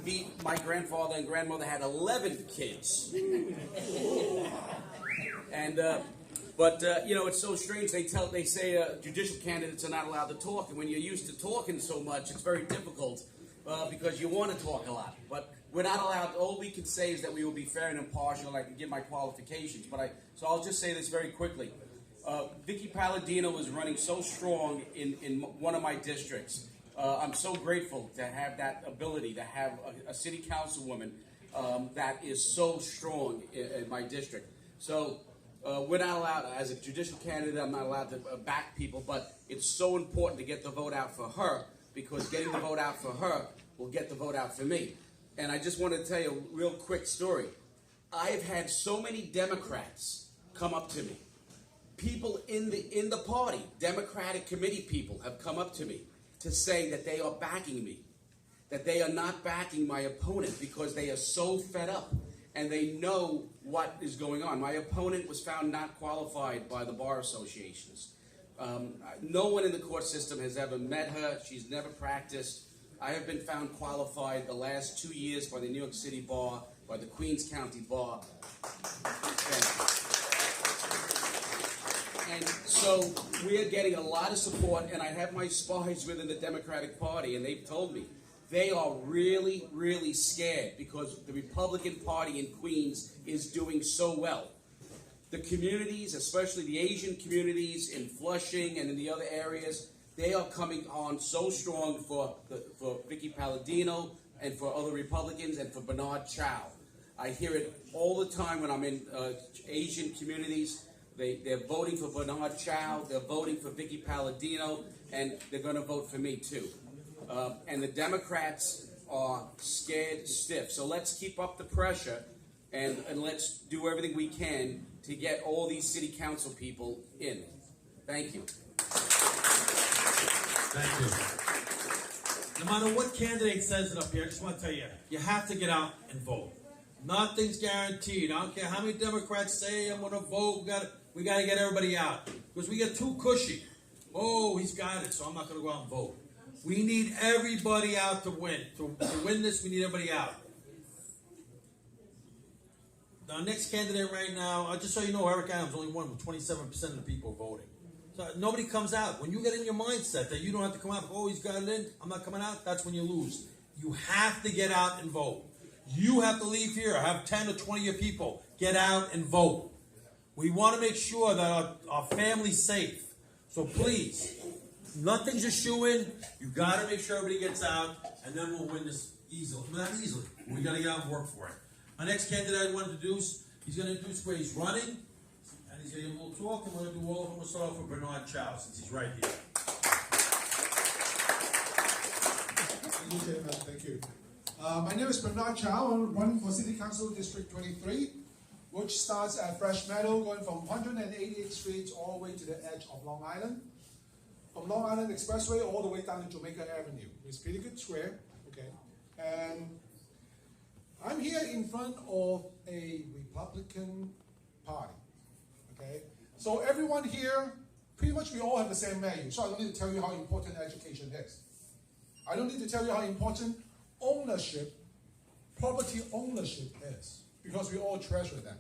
meet my grandfather and grandmother had 11 kids. And you know, it's so strange. They say judicial candidates are not allowed to talk, and when you're used to talking so much, it's very difficult because you want to talk a lot. But we're not allowed. All we can say is that we will be fair and impartial, and I can give my qualifications. So I'll just say this very quickly. Vicky Palladino is running so strong in one of my districts. I'm so grateful to have that ability to have a city councilwoman that is so strong in my district. So we're not allowed, as a judicial candidate, I'm not allowed to back people, but it's so important to get the vote out for her, because getting the vote out for her will get the vote out for me. And I just want to tell you a real quick story. I've had so many Democrats come up to me. People in the party, Democratic committee people, have come up to me to say that they are backing me, that they are not backing my opponent because they are so fed up and they know what is going on. My opponent was found not qualified by the bar associations. No one in the court system has ever met her. She's never practiced. I have been found qualified the last 2 years by the New York City Bar, by the Queens County Bar. And so we're getting a lot of support, and I have my spies within the Democratic Party, and they've told me they are really, really scared because the Republican Party in Queens is doing so well. The communities, especially the Asian communities in Flushing and in the other areas, they are coming on so strong for Vicky Palladino and for other Republicans and for Bernard Chow. I hear it all the time when I'm in Asian communities. They're voting for Bernard Chow, they're voting for Vicky Palladino, and they're going to vote for me too. And the Democrats are scared stiff. So let's keep up the pressure and let's do everything we can to get all these city council people in. Thank you. Thank you. No matter what candidate says it up here, I just want to tell you, you have to get out and vote. Nothing's guaranteed. I don't care how many Democrats say I'm going to vote. We got to get everybody out because we get too cushy. Oh, he's got it, so I'm not going to go out and vote. We need everybody out to win. To win this, we need everybody out. Our next candidate right now, just so you know, Eric Adams only won with 27% of the people voting. So nobody comes out. When you get in your mindset that you don't have to come out, oh, he's got it in, I'm not coming out, that's when you lose. You have to get out and vote. You have to leave here, have 10 or 20 of your people, get out and vote. We want to make sure that our family's safe. So please, nothing's a shoo-in. You got to make sure everybody gets out, and then we'll win this easily. Not easily. We got to get out and work for it. Our next candidate I want to introduce, he's going to introduce where he's running, and he's going to do a little talk, and we're going to do all of them. We'll start off with Bernard Chow, since he's right here. Thank you, Chairman. Thank you. My name is Bernard Chow. I'm running for City Council District 23, which starts at Fresh Meadow, going from 188th Street all the way to the edge of Long Island. From Long Island Expressway all the way down to Jamaica Avenue. It's pretty good square, okay? And I'm here in front of a Republican Party, okay? So everyone here, pretty much we all have the same value. So I don't need to tell you how important education is. I don't need to tell you how important ownership, property ownership is, because we all treasure them.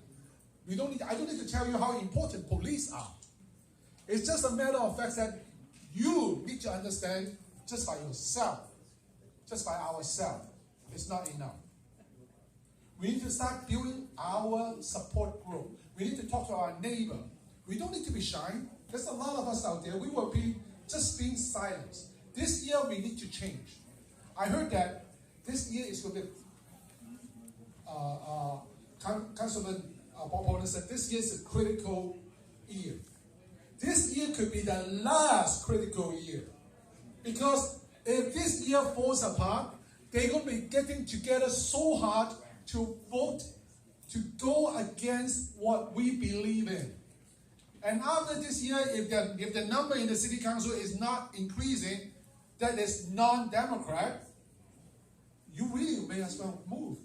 I don't need to tell you how important police are. It's just a matter of fact that you need to understand just by yourself, just by ourselves, it's not enough. We need to start building our support group. We need to talk to our neighbor. We don't need to be shy. There's a lot of us out there. We will be just being silenced. This year we need to change. I heard that this year is going to be, Councilman Bob said this year is a critical year. This year could be the last critical year. Because if this year falls apart, they're going to be getting together so hard to vote, to go against what we believe in. And after this year, if the number in the city council is not increasing, that is non-democrat, you really may as well move.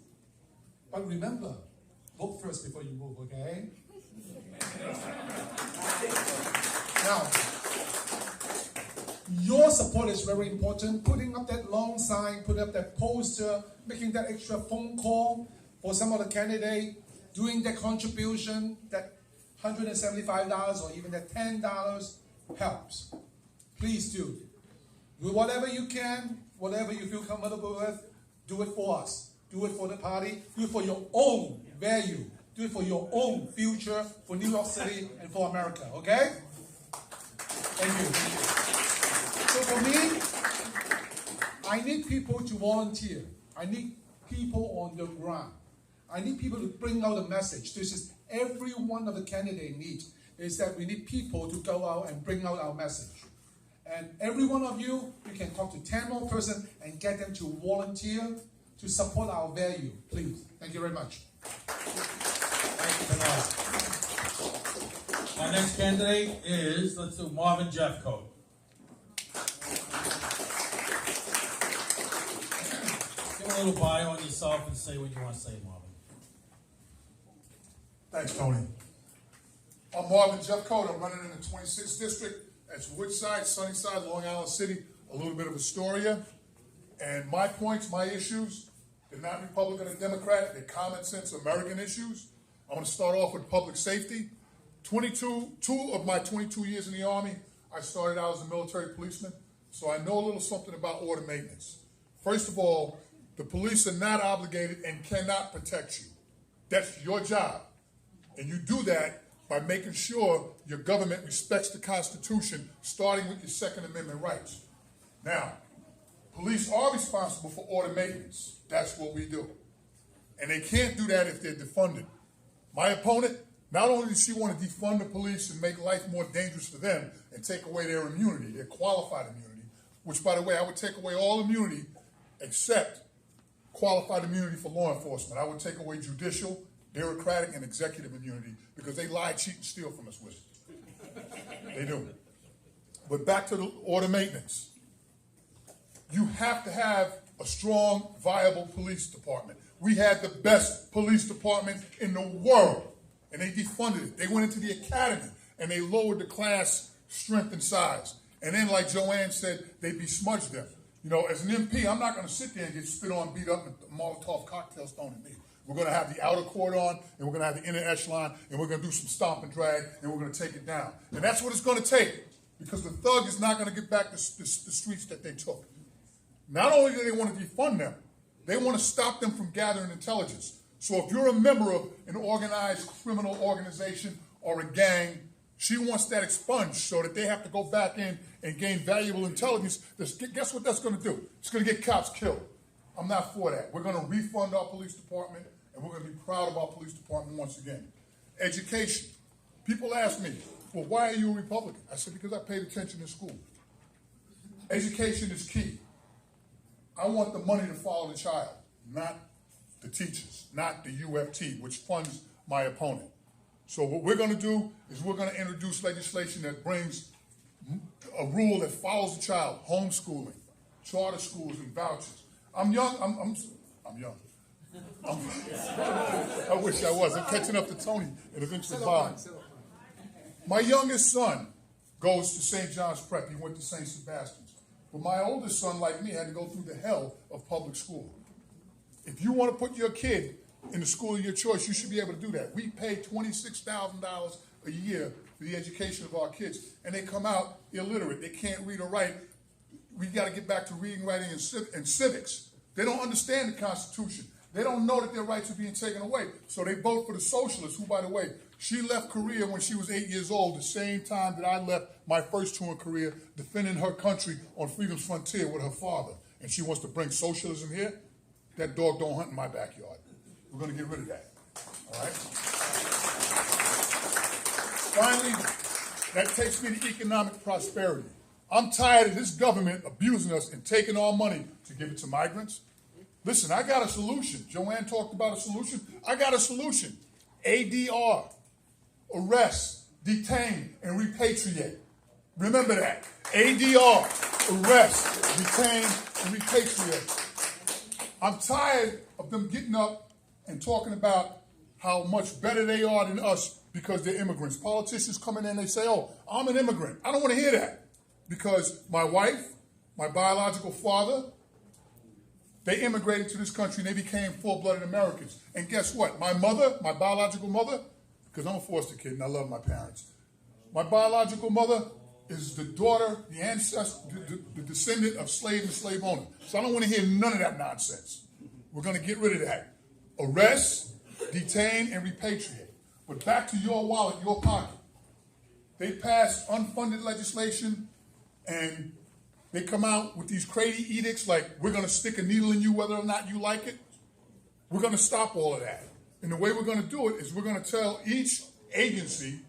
But remember, vote first before you move, okay? Now, Your support is very important. Putting up that long sign, putting up that poster, making that extra phone call for some of the candidate, doing that contribution, that $175 or even that $10 helps. Please do. Do whatever you can, whatever you feel comfortable with, do it for us. Do it for the party. Do it for your own value. Do it for your own future, for New York City and for America, okay? Thank you. So for me, I need people to volunteer. I need people on the ground. I need people to bring out a message. This is every one of the candidates needs, is that we need people to go out and bring out our message. And every one of you, you can talk to 10 more persons and get them to volunteer to support our value, please. Thank you very much. Thank you, Bernard. Our next candidate is, let's do Marvin Jeffcoat. Give a little bio on yourself and say what you want to say, Marvin. Thanks, Tony. I'm Marvin Jeffcoat. I'm running in the 26th district. That's Woodside, Sunnyside, Long Island City, a little bit of Astoria. And my points, my issues, they're not Republican or Democrat. They're common sense American issues. I'm going to start off with public safety. Two of my 22 years in the Army, I started out as a military policeman, so I know a little something about order maintenance. First of all, the police are not obligated and cannot protect you. That's your job. And you do that by making sure your government respects the Constitution, starting with your Second Amendment rights. Now, police are responsible for order maintenance. That's what we do. And they can't do that if they're defunded. My opponent, not only does she want to defund the police and make life more dangerous for them and take away their immunity, their qualified immunity, which, by the way, I would take away all immunity except qualified immunity for law enforcement. I would take away judicial, bureaucratic, and executive immunity because they lie, cheat, and steal from us with it. They do. But back to the order maintenance. You have to have a strong, viable police department. We had the best police department in the world, and they defunded it. They went into the academy, and they lowered the class strength and size. And then, like Joanne said, they besmudged them. You know, as an MP, I'm not going to sit there and get spit on, beat up, and Molotov cocktails thrown at me. We're going to have the outer cordon, and we're going to have the inner echelon, and we're going to do some stomp and drag, and we're going to take it down. And that's what it's going to take, because the thug is not going to get back the streets that they took. Not only do they want to defund them, they want to stop them from gathering intelligence. So if you're a member of an organized criminal organization or a gang, she wants that expunged so that they have to go back in and gain valuable intelligence. Guess what that's going to do? It's going to get cops killed. I'm not for that. We're going to refund our police department, and we're going to be proud of our police department once again. Education. People ask me, well, why are you a Republican? I said, because I paid attention in school. Education is key. I want the money to follow the child, not the teachers, not the UFT, which funds my opponent. So what we're going to do is we're going to introduce legislation that brings a rule that follows the child, homeschooling, charter schools, and vouchers. I'm young. I'm young. I wish I was. I'm catching up to Tony and eventually Bob. My youngest son goes to St. John's Prep. He went to St. Sebastian's. But my oldest son, like me, had to go through the hell of public school. If you want to put your kid in the school of your choice, you should be able to do that. We pay $26,000 a year for the education of our kids, and they come out illiterate. They can't read or write. We got to get back to reading, writing, and civics. They don't understand the Constitution. They don't know that their rights are being taken away. So they vote for the socialists, who, by the way, she left Korea when she was 8 years old, the same time that I left my first tour in Korea, defending her country on freedom's frontier with her father. And she wants to bring socialism here. That dog don't hunt in my backyard. We're going to get rid of that. All right? Finally, that takes me to economic prosperity. I'm tired of this government abusing us and taking our money to give it to migrants. Listen, I got a solution. Joanne talked about a solution. I got a solution. ADR. Arrest, detain, and repatriate. Remember that. ADR. Arrest, detain, and repatriate. I'm tired of them getting up and talking about how much better they are than us because they're immigrants. Politicians come in and they say, oh, I'm an immigrant. I don't want to hear that. because my wife, my biological father, they immigrated to this country and they became full-blooded Americans. And guess what? My mother, my biological mother, because I'm a foster kid and I love my parents. My biological mother is the daughter, the ancestor, the descendant of slave and slave owner. So I don't want to hear none of that nonsense. We're going to get rid of that. Arrest, detain, and repatriate. But back to your wallet, your pocket. They passed unfunded legislation and they come out with these crazy edicts like, we're going to stick a needle in you whether or not you like it. We're going to stop all of that. And the way we're going to do it is we're going to tell each agency,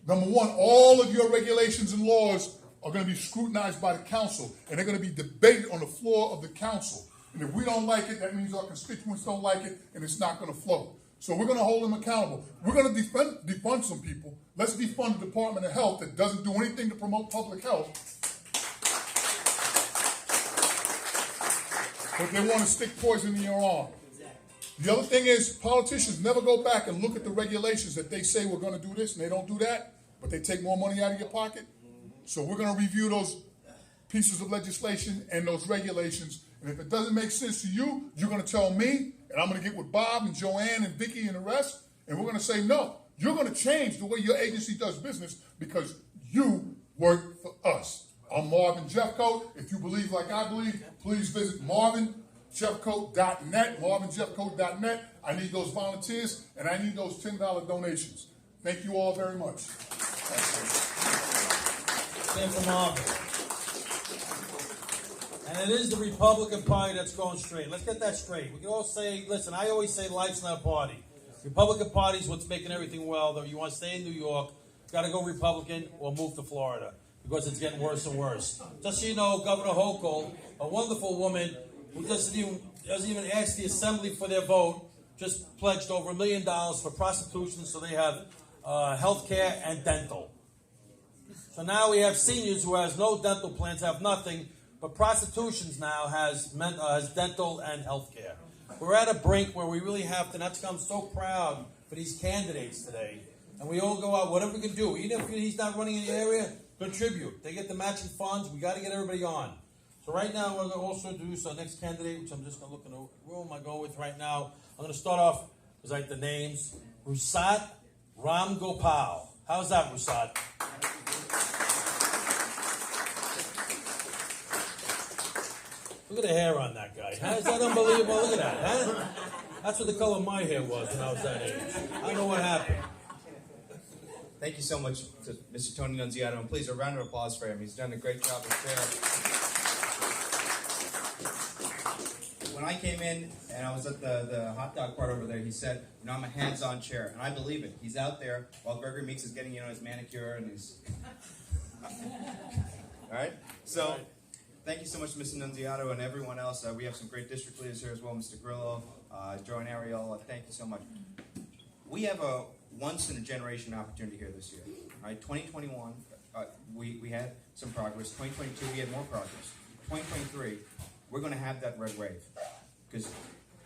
number one, all of your regulations and laws are going to be scrutinized by the council, and they're going to be debated on the floor of the council. And if we don't like it, that means our constituents don't like it, and it's not going to flow. So we're going to hold them accountable. We're going to defund some people. Let's defund the Department of Health that doesn't do anything to promote public health. But they want to stick poison in your arm. The other thing is, politicians never go back and look at the regulations that they say we're going to do this and they don't do that, but they take more money out of your pocket. So we're going to review those pieces of legislation and those regulations. And if it doesn't make sense to you, you're going to tell me, and I'm going to get with Bob and Joanne and Vicky and the rest, and we're going to say, no, you're going to change the way your agency does business because you work for us. I'm Marvin Jeffcoat. If you believe like I believe, please visit marvinjeffcoat.net, marvinjeffcoat.net. I need those volunteers, and I need those $10 donations. Thank you all very much. Stand for Marvin. And it is the Republican Party that's going straight. Let's get that straight. We can all say, listen, I always say life's not a party. Republican Party is what's making everything well. Though you want to stay in New York, got to go Republican or move to Florida because it's getting worse and worse. Just so you know, Governor Hochul, a wonderful woman who doesn't even ask the Assembly for their vote, just pledged over $1 million for prostitution so they have health care and dental. So now we have seniors who has no dental plans, have nothing, but prostitutions now has dental and health care. We're at a brink where we really have to, that's why I'm so proud for these candidates today. And we all go out, whatever we can do. Even if he's not running in the area, contribute. They get the matching funds. We got to get everybody on. So right now, we're going to also introduce our next candidate, which I'm just going to look in the room I go with right now. I'm going to start off with like the names. Rusat Ram Gopal. How's that, Rusat? Look at the hair on that guy. Huh? Is that unbelievable? Look at that. Huh? That's what the color of my hair was when I was that age. I don't know what happened. Thank you so much to Mr. Tony Nunziato, and please a round of applause for him. He's done a great job as chair. When I came in and I was at the hot dog part over there, he said, you know, I'm a hands-on chair, and I believe it. He's out there while Gregory Meeks is getting, his manicure and his... All right? So, thank you so much to Mr. Nunziato and everyone else. We have some great district leaders here as well, Mr. Grillo, Joe and Ariel. Thank you so much. We have a once-in-a-generation opportunity here this year. Right? 2021, we had some progress. 2022, we had more progress. 2023, we're going to have that red wave because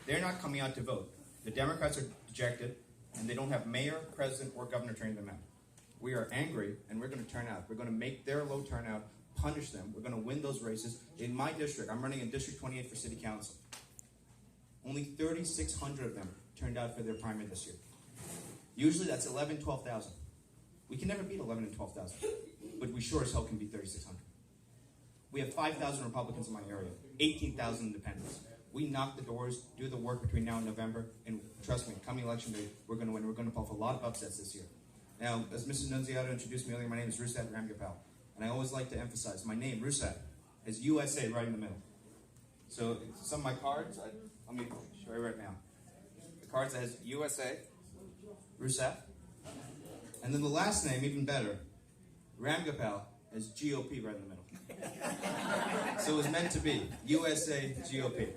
they're not coming out to vote. The Democrats are dejected, and they don't have mayor, president, or governor turning them out. We are angry, and we're going to turn out. We're going to make their low turnout, punish them. We're going to win those races. In my district, I'm running in District 28 for City Council. Only 3,600 of them turned out for their primary this year. Usually that's 11, 12,000. We can never beat 11 and 12,000, but we sure as hell can beat 3,600. We have 5,000 Republicans in my area, 18,000 independents. We knock the doors, do the work between now and November, and trust me, coming election day, we're going to win. We're going to pull off a lot of upsets this year. Now, as Mr. Nunziato introduced me earlier, my name is Rusat Ramgopal, and I always like to emphasize my name, Rusat, is USA right in the middle. So some of my cards, let me show you right now. The cards that has USA, Rusat, and then the last name, even better, Ramgopal, has GOP right in the middle. So it was meant to be, USA GOP.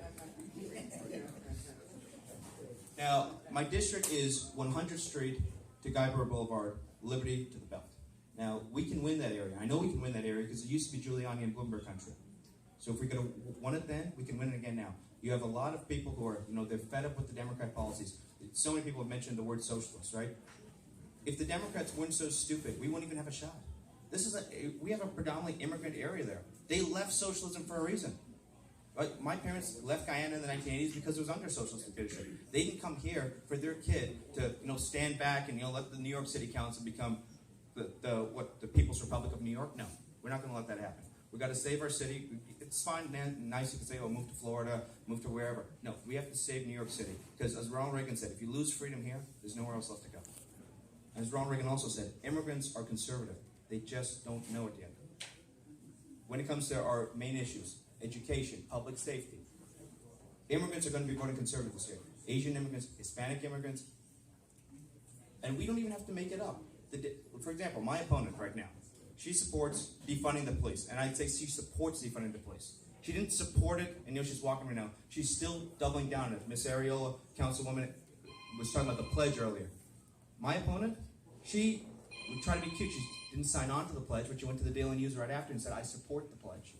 Now, my district is 100th Street to Guyborough Boulevard, Liberty to the Belt. Now, we can win that area. I know we can win that area because it used to be Giuliani and Bloomberg country. So if we could have won it then, we can win it again now. You have a lot of people who are, they're fed up with the Democrat policies. So many people have mentioned the word socialist, right? If the Democrats weren't so stupid, we wouldn't even have a shot. We have a predominantly immigrant area there. They left socialism for a reason. Like, my parents left Guyana in the 1980s because it was under socialist dictatorship. They didn't come here for their kid to, stand back and, let the New York City Council become the People's Republic of New York. No, we're not going to let that happen. We got to save our city. It's fine, nice. You can say, "Oh, move to Florida, move to wherever." No, we have to save New York City because, as Ronald Reagan said, if you lose freedom here, there's nowhere else left to go. As Ronald Reagan also said, immigrants are conservative. They just don't know it yet. When it comes to our main issues, education, public safety, immigrants are going to be voting conservative this year. Asian immigrants, Hispanic immigrants, and we don't even have to make it up. For example, my opponent right now, she supports defunding the police, and I'd say she supports defunding the police. She didn't support it, and she's walking right now. She's still doubling down on it. Miss Ariola, Councilwoman, was talking about the pledge earlier. My opponent, she would try to be cute. She didn't sign on to the pledge, but she went to the Daily News right after and said, "I support the pledge."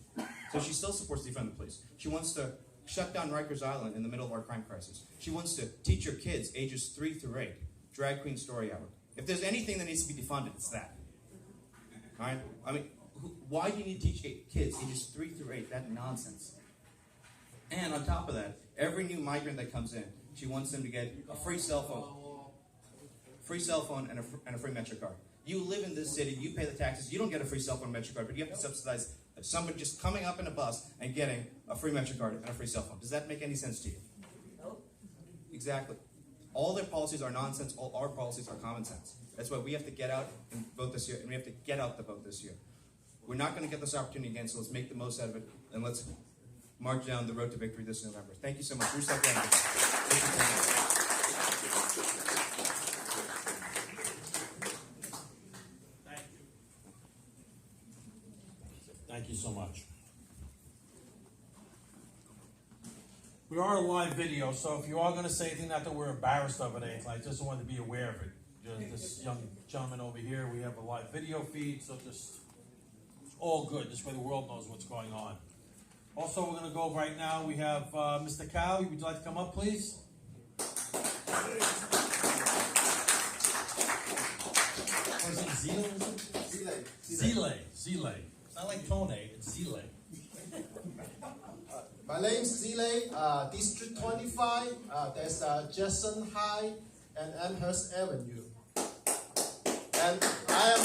So she still supports defund the police. She wants to shut down Rikers Island in the middle of our crime crisis. She wants to teach her kids, ages 3 through 8, drag queen story hour. If there's anything that needs to be defunded, it's that. All right? I mean, why do you need to teach kids ages 3 through 8? That nonsense. And on top of that, every new migrant that comes in, she wants them to get a free cell phone and a free Metro card. You live in this city, you pay the taxes, you don't get a free cell phone and Metro card, but you have to subsidize somebody just coming up in a bus and getting a free Metro card and a free cell phone. Does that make any sense to you? No. Exactly. All their policies are nonsense, all our policies are common sense. That's why we have to get out and vote this year, and we have to get out the vote this year. We're not going to get this opportunity again, so let's make the most out of it, and let's march down the road to victory this November. Thank you so much. Thank you so much. We are a live video, so if you are going to say anything, not that we're embarrassed of it, I just want to be aware of it. This young gentleman over here, we have a live video feed, so it's all good. This way the world knows what's going on. Also, we're going to go right now. We have Mr. Cow. Would you like to come up, please? Or is it Zile? Zile. It's not like Tone, it's Zile. My name is Zile, District 25. There's Jackson High and Amherst Avenue. And I am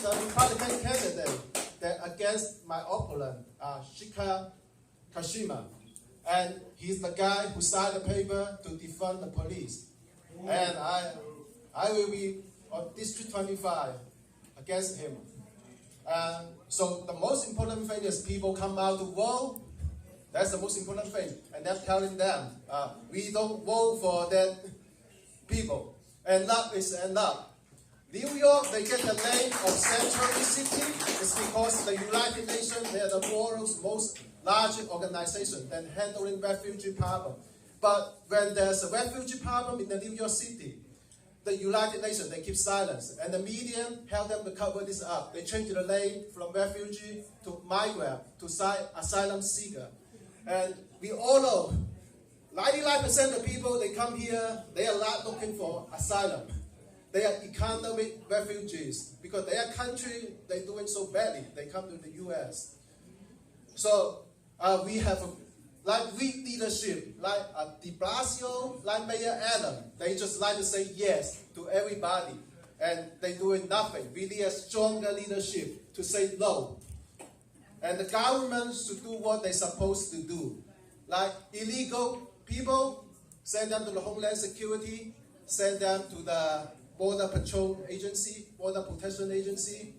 the Republican candidate against my opponent, Shika Kashima. And he's the guy who signed the paper to defund the police. And I will be on District 25 against him. So the most important thing is people come out to vote. That's the most important thing. And that's telling them, we don't vote for that people. Enough is enough. New York, they get the name of sanctuary city. It's because the United Nations, they are the world's most large organization than handling refugee problem. But when there's a refugee problem in the New York City, the United Nations, they keep silence. And the media help them to cover this up. They change the name from refugee to migrant to asylum seeker. And we all know 99% of people, they come here, they are not looking for asylum. They are economic refugees because their country, they're doing so badly. They come to the U.S. So we have weak leadership, like de Blasio, like Mayor Adam. They just like to say yes to everybody. And they're doing nothing. We need a stronger leadership to say no. And the government should do what they're supposed to do. Like illegal people, send them to the Homeland Security, send them to the Border Patrol Agency, Border Protection Agency,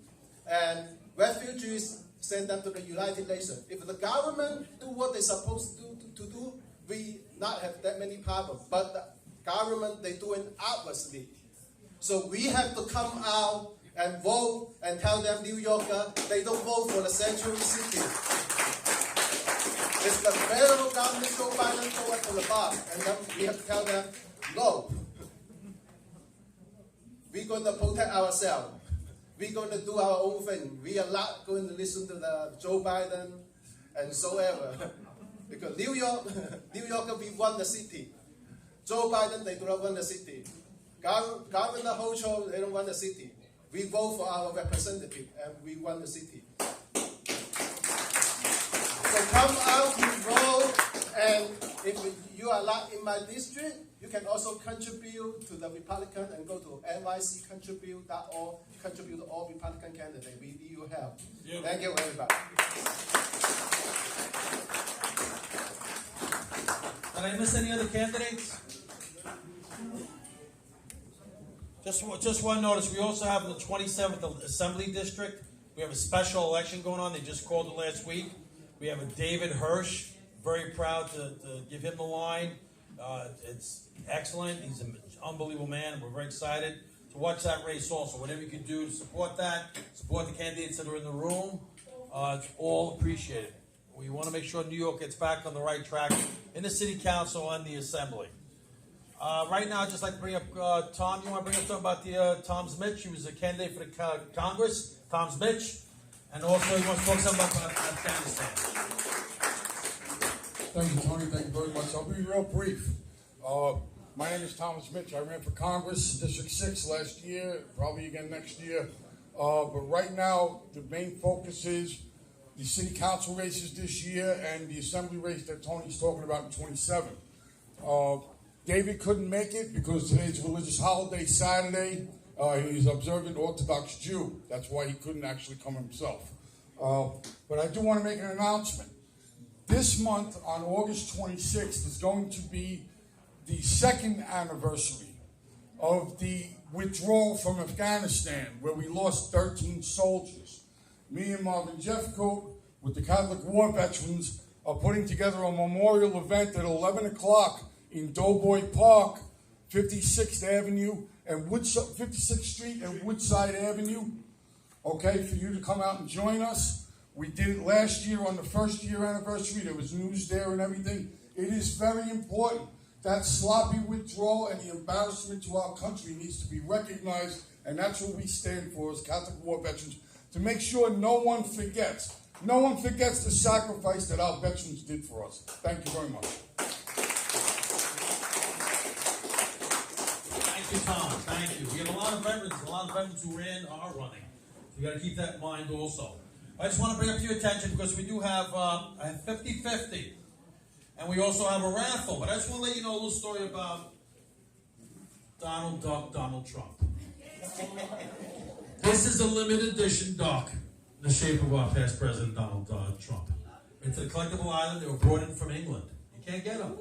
and refugees, send them to the United Nations. If the government do what they're supposed to do, we not have that many problems. But the government, they do it outwardly. So we have to come out and vote and tell them, New Yorker, they don't vote for the sanctuary city. It's the federal government, Joe Biden, throw it to the bar. And then we have to tell them, no. We're going to protect ourselves. We're going to do our own thing. We are not going to listen to the Joe Biden and so ever. Because New Yorker, we run the city. Joe Biden, they don't run the city. Governor Hochul, they don't run the city. we vote for our representative and we run the city. So come out, you vote, and if you are not in my district, you can also contribute to the Republican and go to nyccontribute.org, contribute to all Republican candidates. We need your help. Yeah. Thank you, everybody. Did I miss any other candidates? Just one notice, we also have in the 27th Assembly District, we have a special election going on. They just called it last week. We have a David Hirsch, very proud to give him the line. It's excellent. He's an unbelievable man, and we're very excited to watch that race also. Whatever you can do to support that, support the candidates that are in the room, it's all appreciated. We want to make sure New York gets back on the right track in the City Council and the Assembly. Right now, I'd just like to bring up Tom. You want to bring up something about the Tom Mitch? He was a candidate for the Congress, Tom Mitch. And also, he wants to talk something about Afghanistan. Thank you, Tony. Thank you very much. I'll be real brief. My name is Thomas Mitch. I ran for Congress, District 6 last year, probably again next year. But right now, the main focus is the city council races this year and the assembly race that Tony's talking about in 27. David couldn't make it because today's religious holiday, Saturday. He's observant Orthodox Jew. That's why he couldn't actually come himself. But I do want to make an announcement. This month, on August 26th, is going to be the second anniversary of the withdrawal from Afghanistan, where we lost 13 soldiers. Me and Marvin Jeffcoat, with the Catholic War Veterans, are putting together a memorial event at 11 o'clock in Doughboy Park, 56th Avenue, and 56th Street and Woodside Avenue, okay, for you to come out and join us. We did it last year on the first year anniversary. There was news there and everything. It is very important. That sloppy withdrawal and the embarrassment to our country needs to be recognized, and that's what we stand for as Catholic War Veterans, to make sure no one forgets. No one forgets the sacrifice that our veterans did for us. Thank you very much. Thank you, Tom. Thank you. We have a lot of veterans who ran are running. So you got to keep that in mind also. I just want to bring up to your attention because we do have a 50-50. And we also have a raffle. But I just want to let you know a little story about Donald Trump. This is a limited edition duck in the shape of our past president, Donald Trump. It's a collectible island. They were brought in from England. You can't get them.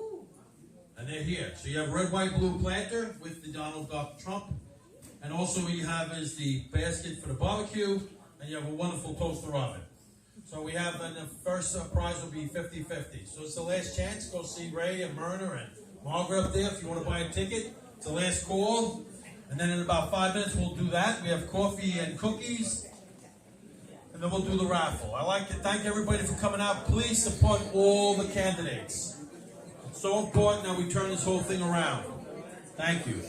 And they're here. So you have red, white, blue planter with the Donald Duck Trump. And also what you have is the basket for the barbecue. And you have a wonderful toaster oven. So we have, and the first prize will be 50-50. So it's the last chance. Go see Ray and Myrna and Margaret up there if you want to buy a ticket. It's the last call. And then in about 5 minutes we'll do that. We have coffee and cookies. And then we'll do the raffle. I'd like to thank everybody for coming out. Please support all the candidates. It's so important that we turn this whole thing around. Thank you.